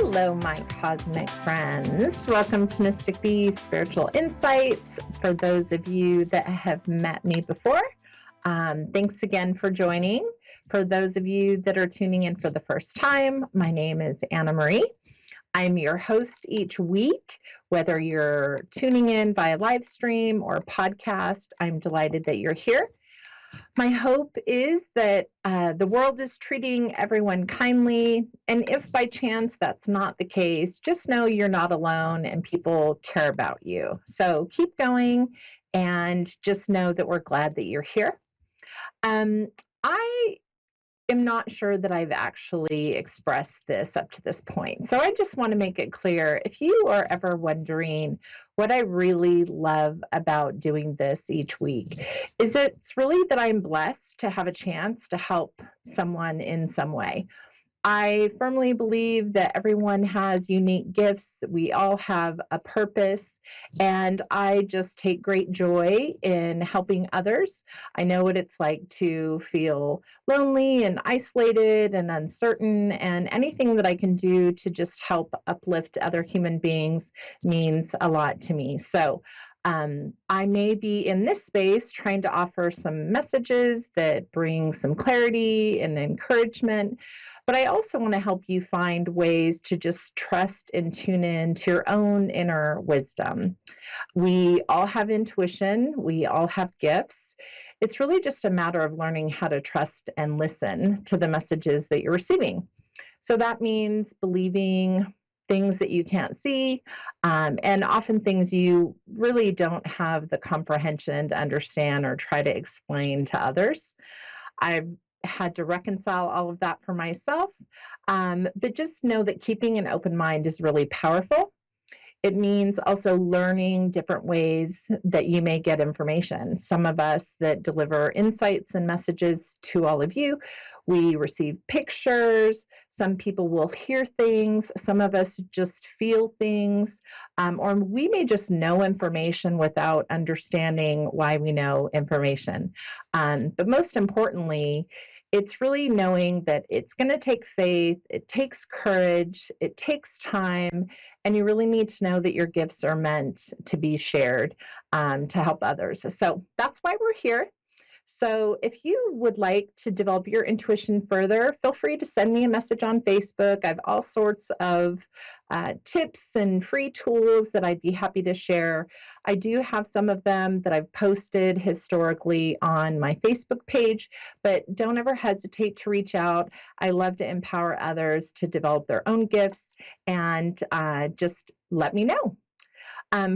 Hello, my cosmic friends. Welcome to Mystic Bee Spiritual Insights. For those of you that have met me before, thanks again for joining. For those of you that are tuning in for the first time, my name is Anna Marie. I'm your host each week. Whether you're tuning in via live stream or podcast, I'm delighted that you're here. My hope is that the world is treating everyone kindly. And if by chance that's not the case, just know you're not alone and people care about you. So keep going and just know that we're glad that you're here. I am not sure that I've actually expressed this up to this point. So I just want to make it clear, if you are ever wondering what I really love about doing this each week, is it's really that I'm blessed to have a chance to help someone in some way. I firmly believe that everyone has unique gifts. We all have a purpose, and I just take great joy in helping others. I know what it's like to feel lonely and isolated and uncertain, and anything that I can do to just help uplift other human beings means a lot to me. So, I may be in this space trying to offer some messages that bring some clarity and encouragement, but I also want to help you find ways to just trust and tune in to your own inner wisdom. We all have intuition, we all have gifts. It's really just a matter of learning how to trust and listen to the messages that you're receiving. So that means believing things that you can't see, and often things you really don't have the comprehension to understand or try to explain to others. I've had to reconcile all of that for myself. But just know that keeping an open mind is really powerful. It means also learning different ways that you may get information. Some of us that deliver insights and messages to all of you, we receive pictures. Some people will hear things. Some of us just feel things. Or we may just know information without understanding why we know information. But most importantly, it's really knowing that it's going to take faith, it takes courage, it takes time, and you really need to know that your gifts are meant to be shared to help others. So that's why we're here. So if you would like to develop your intuition further, feel free to send me a message on Facebook. I have all sorts of tips and free tools that I'd be happy to share. I do have some of them that I've posted historically on my Facebook page, but don't ever hesitate to reach out. I love to empower others to develop their own gifts, and just let me know.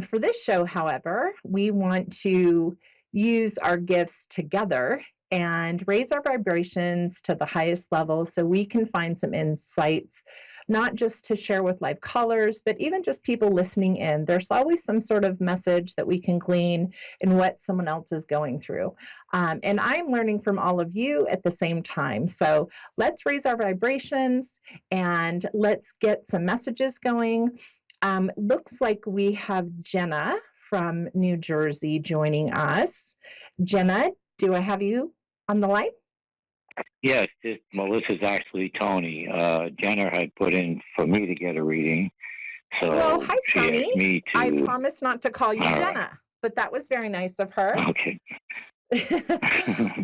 For this show, however, we want to use our gifts together and raise our vibrations to the highest level so we can find some insights, not just to share with live callers, but even just people listening in. There's always some sort of message that we can glean in what someone else is going through. And I'm learning from all of you at the same time. So let's raise our vibrations and let's get some messages going. Looks like we have Jenna from New Jersey joining us. Jenna, do I have you on the line? Yes, this is actually Tony. Jenner had put in for me to get a reading, Well, so hi, she asked Tony. me I to. promised not to call you All right. Jenna, but that was very nice of her. Okay.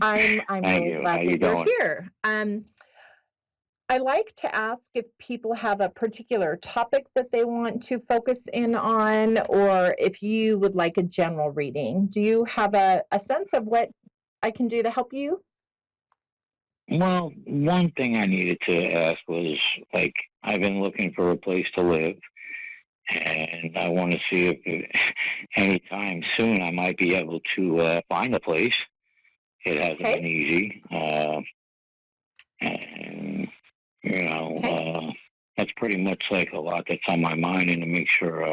I'm Thank really you. glad How you that you're doing? here. I like to ask if people have a particular topic that they want to focus in on, or if you would like a general reading. Do you have a sense of what I can do to help you? Well, one thing I needed to ask was like I've been looking for a place to live, and I want to see if anytime soon I might be able to find a place. It hasn't Okay. been easy, and Okay. that's pretty much like a lot that's on my mind, and to make sure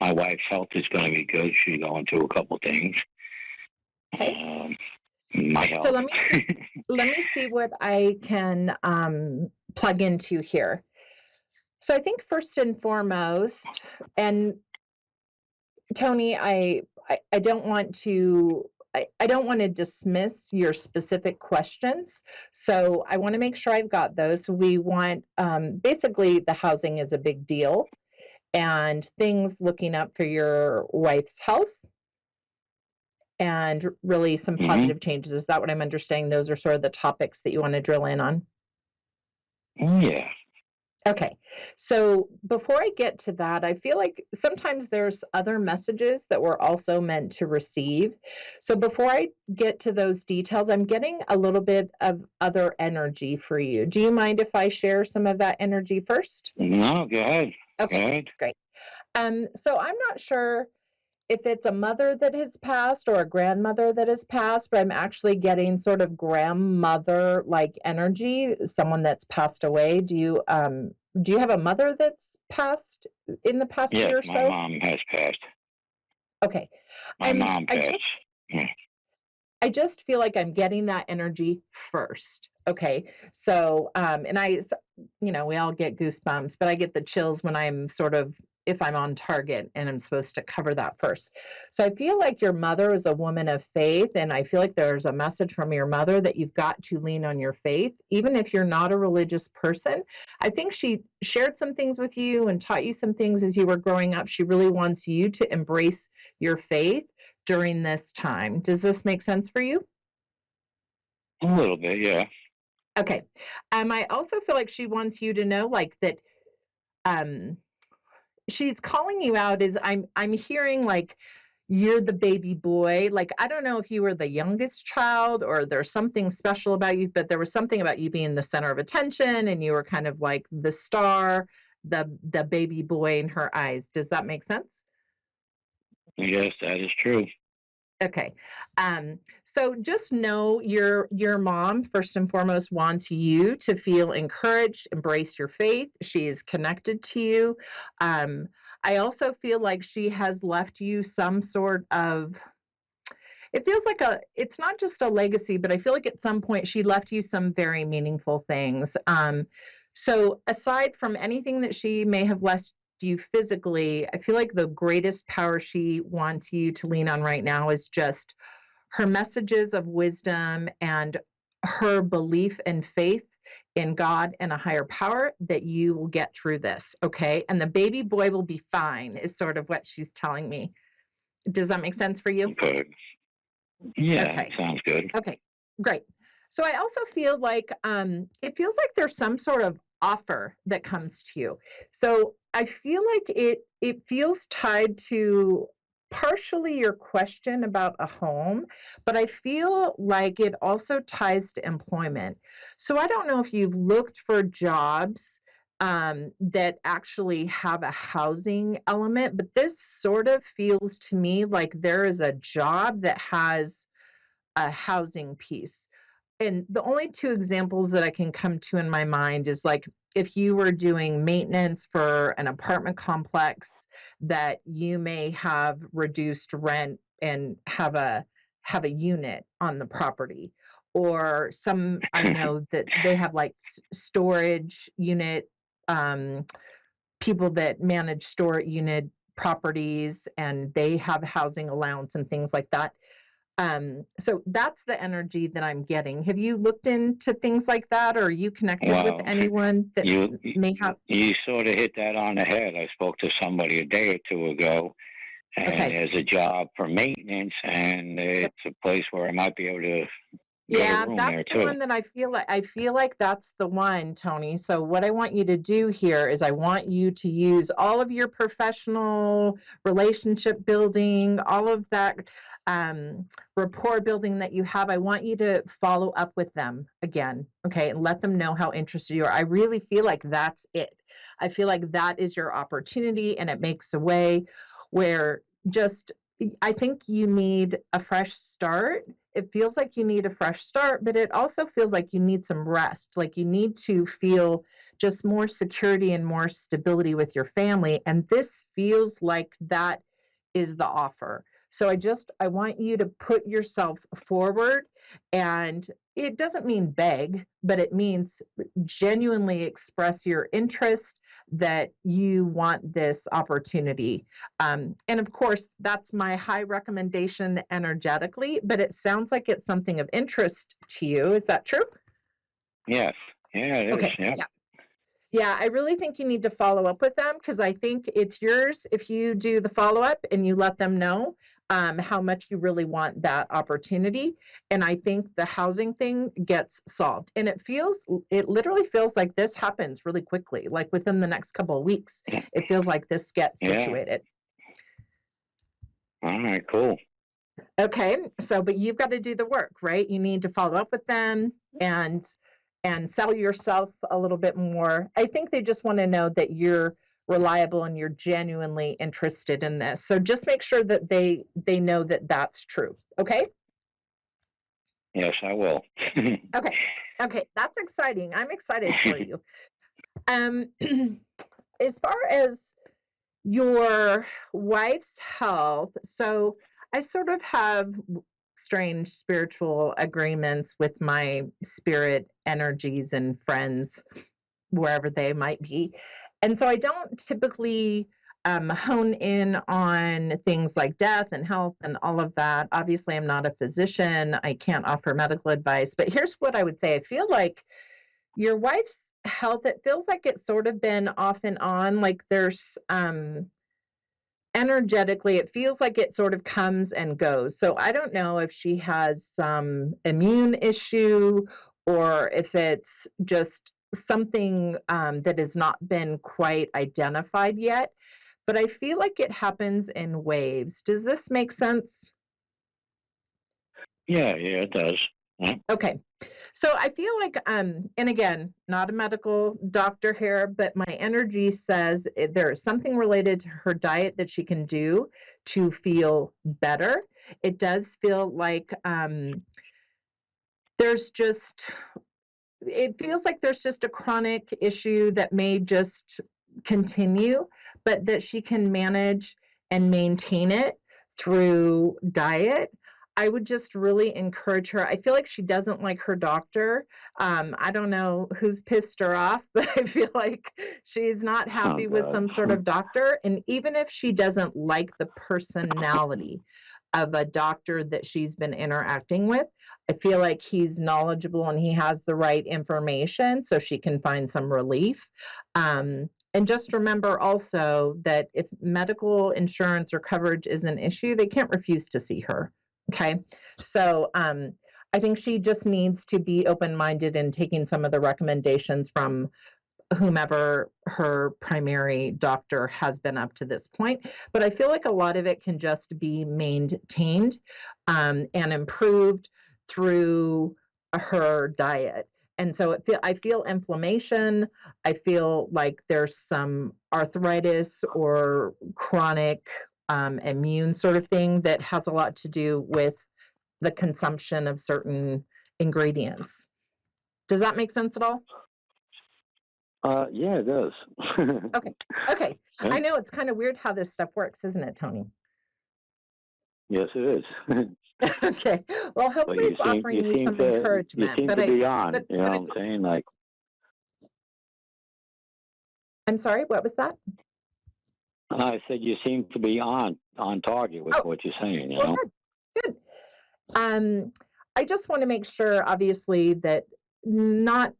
my wife's health is going to be good. She's going through a couple things. Okay. Um, my So health. let me see what I can plug into here. So I think first and foremost, and Tony, I don't want to I don't want to dismiss your specific questions. So I want to make sure I've got those. So we want basically the housing is a big deal and things looking up for your wife's health and really some Hmm. positive changes. Is that what I'm understanding? Those are sort of the topics that you want to drill in on. Yeah. Okay. So before I get to that, I feel like sometimes there's other messages that we're also meant to receive. So before I get to those details, I'm getting a little bit of other energy for you. Do you mind if I share some of that energy first? No, go ahead. Go Okay, ahead. great. So I'm not sure if it's a mother that has passed or a grandmother that has passed, but I'm actually getting sort of grandmother like energy, someone that's passed away. Do you have a mother that's passed in the past Yes, year or my so? mom has passed. Okay. My I'm mom I passed. just Yeah. I just feel like I'm getting that energy first. Okay. So, we all get goosebumps, but I get the chills when I'm sort of, if I'm on target and I'm supposed to cover that first. So I feel like your mother is a woman of faith. And I feel like there's a message from your mother that you've got to lean on your faith, even if you're not a religious person. I think she shared some things with you and taught you some things as you were growing up. She really wants you to embrace your faith during this time. Does this make sense for you? A little bit, yeah. Okay. I also feel like she wants you to know, like that. Um, she's calling you out. Is I'm hearing like you're the baby boy. Like I don't know if you were the youngest child or there's something special about you, but there was something about you being the center of attention, and you were kind of like the star, the baby boy in her eyes. Does that make sense? Yes, that is true. Okay. So just know your mom, first and foremost, wants you to feel encouraged, embrace your faith. She is connected to you. Um, I also feel like she has left you some sort of, it feels like it's not just a legacy, but I feel like at some point she left you some very meaningful things. So aside from anything that she may have left you physically, I feel like the greatest power she wants you to lean on right now is just her messages of wisdom and her belief and faith in God and a higher power that you will get through this. Okay. And the baby boy will be fine, is sort of what she's telling me. Does that make sense for you? But yeah, it Okay. sounds good. Okay, great. So I also feel like it feels like there's some sort of offer that comes to you. So I feel like it feels tied to partially your question about a home, but I feel like it also ties to employment. So I don't know if you've looked for jobs that actually have a housing element, but this sort of feels to me like there is a job that has a housing piece. And the only two examples that I can come to in my mind is like if you were doing maintenance for an apartment complex that you may have reduced rent and have a unit on the property, or some I know that they have like storage unit, um, people that manage store unit properties and they have housing allowance and things like that. So that's the energy that I'm getting. Have you looked into things like that, or are you connected with Well, anyone that you may have? you sort of hit that on the head. I spoke to somebody a day or two ago, and Okay. there's a job for maintenance, and Yep. it's a place where I might be able to get a Yeah, room there that's the too. one that I feel like that's the one, Tony. So what I want you to do here is I want you to use all of your professional relationship building, all of that um, rapport building that you have. I want you to follow up with them again, okay, and let them know how interested you are. I really feel like that's it. I feel like that is your opportunity, and it makes a way where just I think you need a fresh start. It feels like you need a fresh start, but it also feels like you need some rest. Like you need to feel just more security and more stability with your family. And this feels like that is the offer. So I want you to put yourself forward, and it doesn't mean beg, but it means genuinely express your interest, that you want this opportunity. And of course, that's my high recommendation energetically, but it sounds like it's something of interest to you. Is that true? Yes. Yeah, it is. Okay. Yeah. Yeah. Yeah, I really think you need to follow up with them because I think it's yours if you do the follow up and you let them know how much you really want that opportunity. And I think the housing thing gets solved. And it literally feels like this happens really quickly, like within the next couple of weeks. It feels like this gets Yeah. situated. All right, cool. Okay, so but you've got to do the work, right? You need to follow up with them and sell yourself a little bit more. I think they just want to know that you're reliable and you're genuinely interested in this. So just make sure that they know that that's true. Okay? Yes, I will. Okay. Okay, that's exciting. I'm excited for you. As far as your wife's health, so I sort of have strange spiritual agreements with my spirit energies and friends, wherever they might be. And so I don't typically hone in on things like death and health and all of that. Obviously, I'm not a physician. I can't offer medical advice. But here's what I would say. I feel like your wife's health, it feels like it's sort of been off and on. Like there's energetically, it feels like it sort of comes and goes. So I don't know if she has some immune issue or if it's just something that has not been quite identified yet. But I feel like it happens in waves. Does this make sense? Yeah, it does. Yeah. Okay. So I feel like, and again, not a medical doctor here, but my energy says there is something related to her diet that she can do to feel better. It does feel like there's just, it feels like there's just a chronic issue that may just continue, but that she can manage and maintain it through diet. I would just really encourage her. I feel like she doesn't like her doctor. I don't know who's pissed her off, but I feel like she's not happy with some sort of doctor. And even if she doesn't like the personality of a doctor that she's been interacting with, I feel like he's knowledgeable and he has the right information so she can find some relief. And just remember also that if medical insurance or coverage is an issue, they can't refuse to see her. Okay. So I think she just needs to be open minded and taking some of the recommendations from whomever her primary doctor has been up to this point. But I feel like a lot of it can just be maintained and improved through her diet. And so I feel inflammation. I feel like there's some arthritis or chronic immune sort of thing that has a lot to do with the consumption of certain ingredients. Does that make sense at all? Yeah, it does. Okay. Okay. Yeah. I know it's kind of weird how this stuff works, isn't it, Tony? Yes, it is. Okay. Well, But hopefully it's offering you some you encouragement. seem to be on. but You know what I'm saying? Like, I'm sorry, what was that? I said, you seem to be on target with Oh, what you're saying. You well, know? good. I just want to make sure, obviously, that not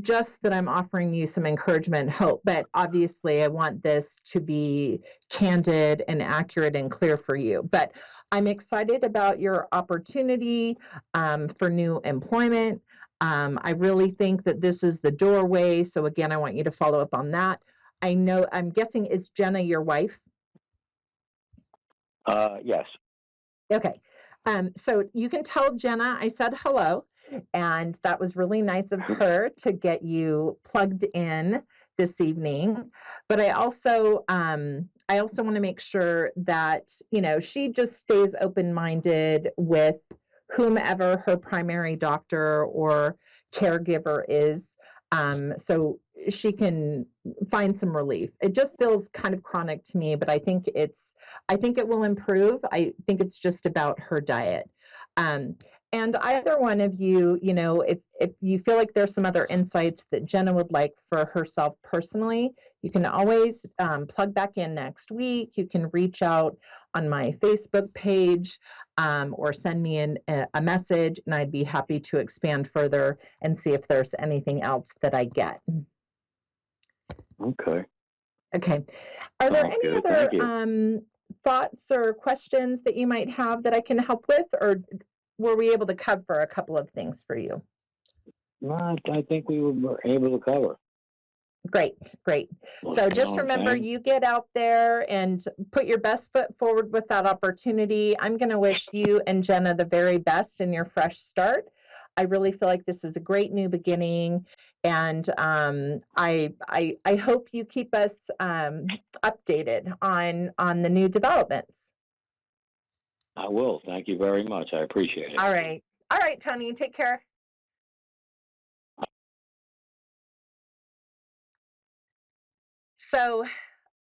just that I'm offering you some encouragement and hope, but obviously I want this to be candid and accurate and clear for you. But I'm excited about your opportunity for new employment. I really think that this is the doorway. So again, I want you to follow up on that. I know, I'm guessing, is Jenna your wife? Yes. Okay. So you can tell Jenna I said hello, and that was really nice of her to get you plugged in this evening. But I also want to make sure that, she just stays open-minded with whomever her primary doctor or caregiver is, so she can find some relief. It just feels kind of chronic to me, but I think it will improve. I think it's just about her diet. And either one of you, if you feel like there's some other insights that Jenna would like for herself personally, you can always plug back in next week. You can reach out on my Facebook page or send me a message, and I'd be happy to expand further and see if there's anything else that I get. Okay. Okay. Are there Sounds any good. other Thank you. thoughts or questions that you might have that I can help with, or were we able to cover a couple of things for you? No, I think we were able to cover. Great, great. So You know just what I'm remember, saying? you get out there and put your best foot forward with that opportunity. I'm going to wish you and Jenna the very best in your fresh start. I really feel like this is a great new beginning, and I hope you keep us updated on the new developments. I will. Thank you very much. I appreciate it. All right, Tony. Take care. So,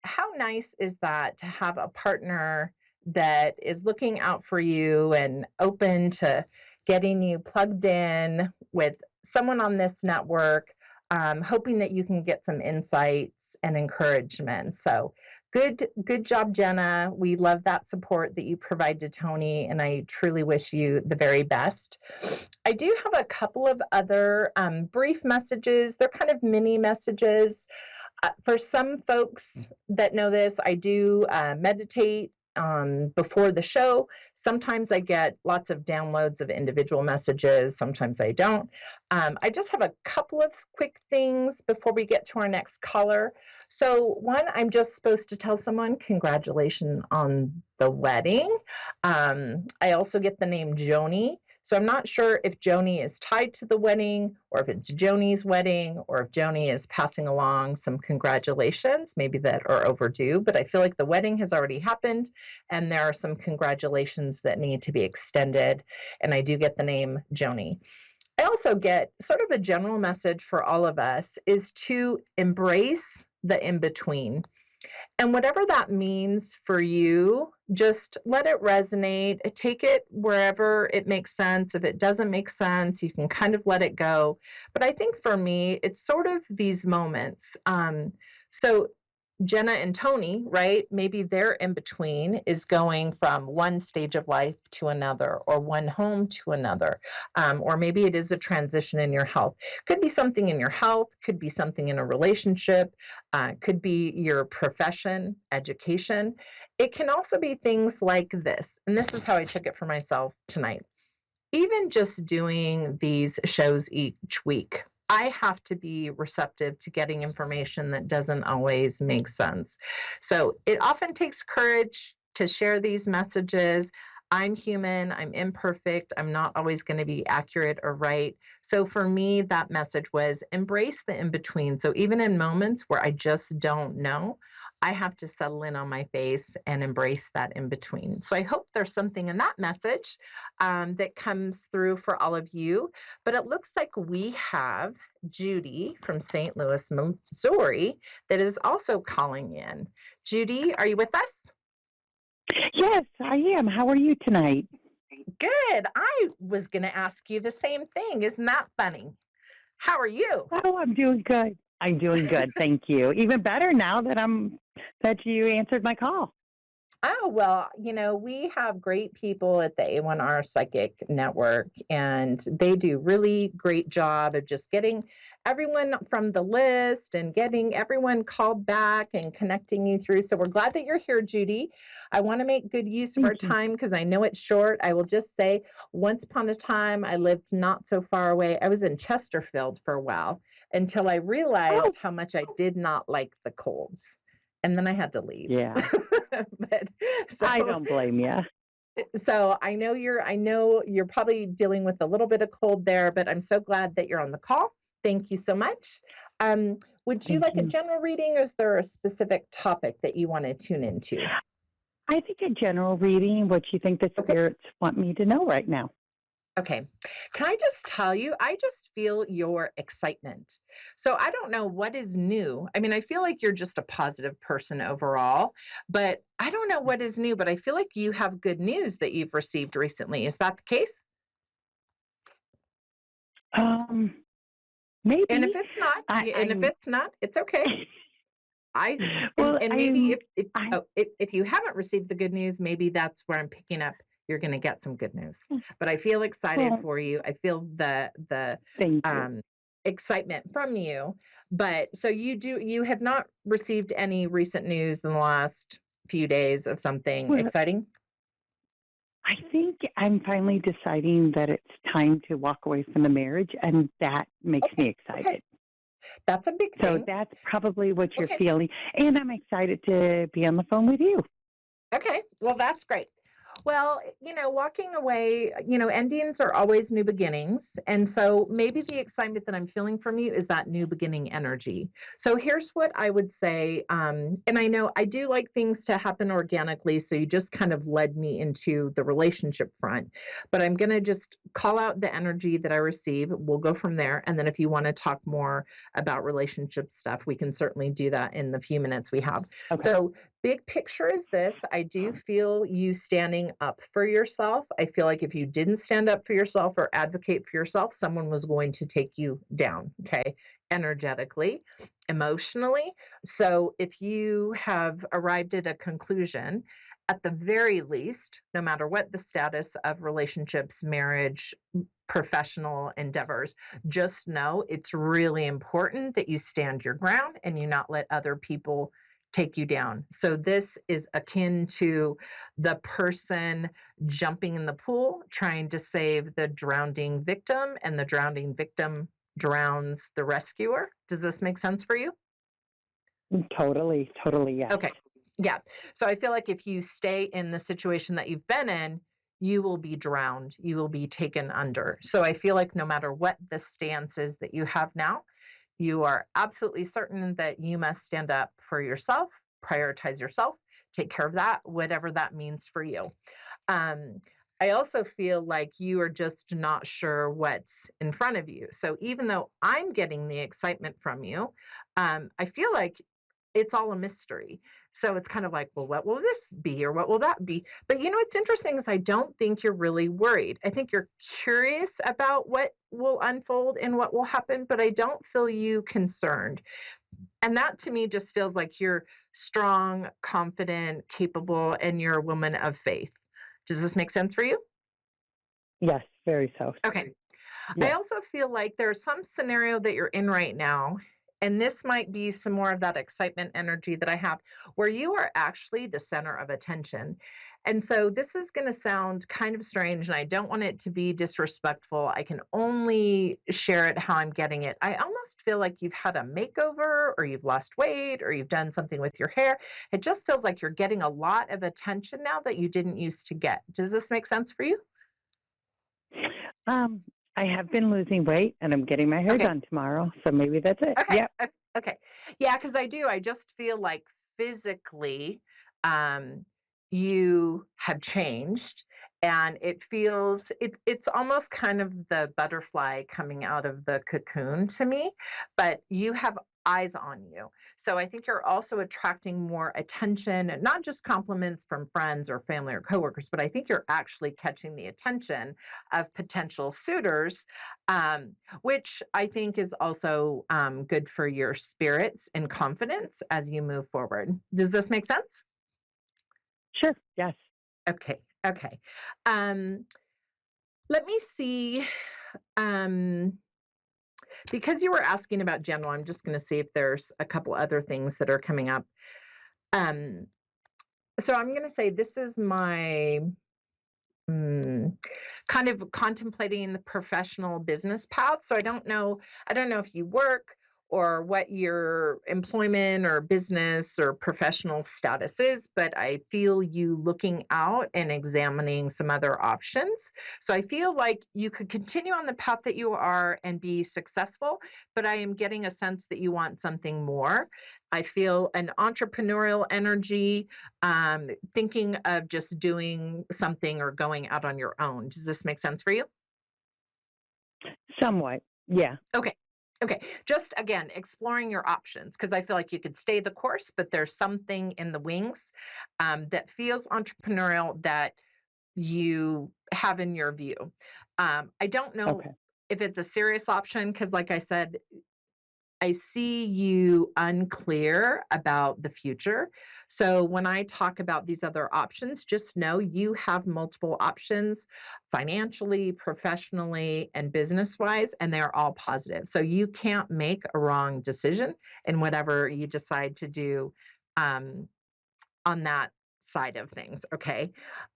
how nice is that to have a partner that is looking out for you and open to getting you plugged in with someone on this network, hoping that you can get some insights and encouragement. So, good job, Jenna. We love that support that you provide to Tony, and I truly wish you the very best. I do have a couple of other brief messages. They're kind of mini messages. For some folks that know this, I do meditate before the show. Sometimes I get lots of downloads of individual messages. Sometimes I don't. I just have a couple of quick things before we get to our next caller. So one, I'm just supposed to tell someone congratulations on the wedding. I also get the name Joni. So I'm not sure if Joni is tied to the wedding, or if it's Joni's wedding, or if Joni is passing along some congratulations, maybe that are overdue. But I feel like the wedding has already happened, and there are some congratulations that need to be extended. And I do get the name Joni. I also get sort of a general message for all of us is to embrace the in-between. And whatever that means for you, just let it resonate. Take it wherever it makes sense. If it doesn't make sense, you can kind of let it go. But I think for me, it's sort of these moments. So Jenna and Tony, right? Maybe their in between is going from one stage of life to another, or one home to another, or maybe it is a transition in your health. Could be something in your health, could be something in a relationship, could be your profession, education. It can also be things like this, and this is how I took it for myself tonight. Even just doing these shows each week, I have to be receptive to getting information that doesn't always make sense. So it often takes courage to share these messages. I'm human, I'm imperfect, I'm not always going to be accurate or right. So for me, that message was embrace the in between. So even in moments where I just don't know, I have to settle in on my face and embrace that in between. So I hope there's something in that message that comes through for all of you. But it looks like we have Judy from St. Louis, Missouri, that is also calling in. Judy, are you with us? Yes, I am. How are you tonight? Good. I was going to ask you the same thing. Isn't that funny? How are you? Oh, I'm doing good. I'm doing good. Thank you. Even better now that you answered my call. Oh, well, we have great people at the A1R Psychic Network, and they do really great job of just getting everyone from the list and getting everyone called back and connecting you through. So we're glad that you're here, Judy. I want to make good use of our Thank you. time because I know it's short. I will just say, once upon a time, I lived not so far away. I was in Chesterfield for a while until I realized how much I did not like the colds. And then I had to leave. Yeah, But I don't blame you. so I know you're probably dealing with a little bit of cold there, but I'm so glad that you're on the call. Thank you so much. Would you Thank like a you. general reading, or is there a specific topic that you want to tune into? I think a general reading, what you think the Okay. spirits want me to know right now. Okay. Can I just tell you, I just feel your excitement. So I don't know what is new. I mean, I feel like you're just a positive person overall, but I don't know what is new, but I feel like you have good news that you've received recently. Is that the case? And Maybe. if it's not, I, and if I'm. it's not, it's okay. I Well, and maybe I'm. I. if you haven't received the good news, maybe that's where I'm picking up. You're going to get some good news. But I feel excited Well, for you. I feel the thank you. um, excitement from you. But so you have not received any recent news in the last few days of something Well, exciting. I think I'm finally deciding that it's time to walk away from the marriage, and that makes Okay, me okay, excited. that's a big So thing. that's probably what you're Okay. feeling. And I'm excited to be on the phone with you. Okay, well, that's great. Well, walking away, endings are always new beginnings. And so maybe the excitement that I'm feeling from you is that new beginning energy. So here's what I would say. And I know I do like things to happen organically. So you just kind of led me into the relationship front. But I'm going to just call out the energy that I receive. We'll go from there. And then if you want to talk more about relationship stuff, we can certainly do that in the few minutes we have. Okay. So big picture is this. I do feel you standing up for yourself. I feel like if you didn't stand up for yourself or advocate for yourself, someone was going to take you down, okay? Energetically, emotionally. So if you have arrived at a conclusion, at the very least, no matter what the status of relationships, marriage, professional endeavors, just know it's really important that you stand your ground and you not let other people take you down. So this is akin to the person jumping in the pool trying to save the drowning victim, and the drowning victim drowns the rescuer. Does this make sense for you? Totally, totally, yes. Okay. Yeah. So I feel like if you stay in the situation that you've been in, you will be drowned. You will be taken under. So I feel like no matter what the stance is that you have now, you are absolutely certain that you must stand up for yourself, prioritize yourself, take care of that, whatever that means for you. Um, I also feel like you are just not sure what's in front of you. So even though I'm getting the excitement from you, I feel like it's all a mystery. So it's kind of like, well, what will this be or what will that be? But what's interesting is I don't think you're really worried. I think you're curious about what will unfold and what will happen, but I don't feel you concerned. And that to me just feels like you're strong, confident, capable, and you're a woman of faith. Does this make sense for you? Yes, very so. Okay. I Yes. also feel like there's some scenario that you're in right now, and this might be some more of that excitement energy that I have, where you are actually the center of attention. And so this is going to sound kind of strange, and I don't want it to be disrespectful. I can only share it how I'm getting it. I almost feel like you've had a makeover, or you've lost weight, or you've done something with your hair. It just feels like you're getting a lot of attention now that you didn't used to get. Does this make sense for you? Um, I have been losing weight and I'm getting my hair Okay. done tomorrow. So maybe that's it. Okay. Yep. Okay. Yeah, because I do. I just feel like physically, um, you have changed, and it's almost kind of the butterfly coming out of the cocoon to me, but you have eyes on you. So I think you're also attracting more attention, and not just compliments from friends or family or coworkers, but I think you're actually catching the attention of potential suitors. Which I think is also good for your spirits and confidence as you move forward. Does this make sense? Sure. Yes. Okay. Okay. Um, Let me see. Um, because you were asking about general, I'm just going to see if there's a couple other things that are coming up. Um, so I'm going to say this is my kind of contemplating the professional business path. So I don't know if you work or what your employment or business or professional status is, but I feel you looking out and examining some other options. So I feel like you could continue on the path that you are and be successful, but I am getting a sense that you want something more. I feel an entrepreneurial energy, thinking of just doing something or going out on your own. Does this make sense for you? Somewhat. Yeah. Okay. Okay. Just again, exploring your options because I feel like you could stay the course, but there's something in the wings that feels entrepreneurial that you have in your view. I don't know Okay. if it's a serious option, because like I said, I see you unclear about the future. So when I talk about these other options, just know you have multiple options financially, professionally, and business wise, and they're all positive. So you can't make a wrong decision in whatever you decide to do um, on that side of things. Okay.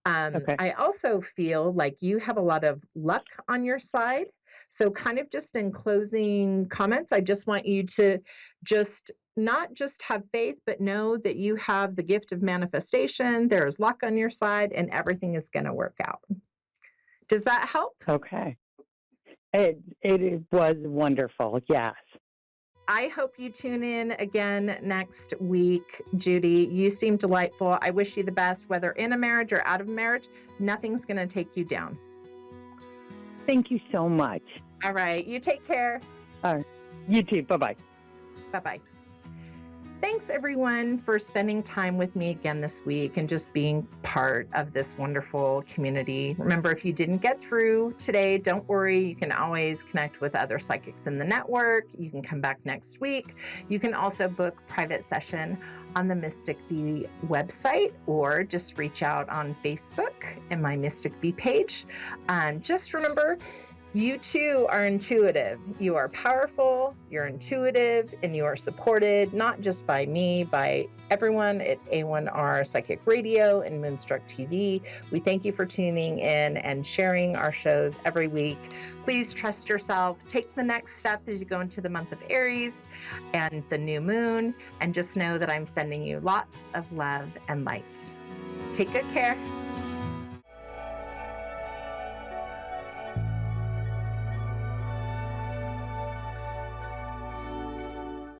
Okay. I also feel like you have a lot of luck on your side. So, kind of just in closing comments, I just want you to just not just have faith, but know that you have the gift of manifestation. There's luck on your side, and everything is going to work out. Does that help? Okay. It was wonderful. Yes. I hope you tune in again next week, Judy. You seem delightful. I wish you the best, whether in a marriage or out of marriage. Nothing's going to take you down. Thank you so much. All right. You take care. You too. Bye-bye. Bye-bye. Thanks, everyone, for spending time with me again this week and just being part of this wonderful community. Remember, if you didn't get through today, don't worry. You can always connect with other psychics in the network. You can come back next week. You can also book private session on the Mystic Bee website, or just reach out on Facebook in my Mystic Bee page. Just remember, you too are intuitive. You are powerful, you're intuitive, and you are supported not just by me, by everyone at A1R Psychic Radio and Moonstruck TV. We thank you for tuning in and sharing our shows every week. Please trust yourself. Take the next step as you go into the month of Aries and the new moon, and just know that I'm sending you lots of love and light. Take good care.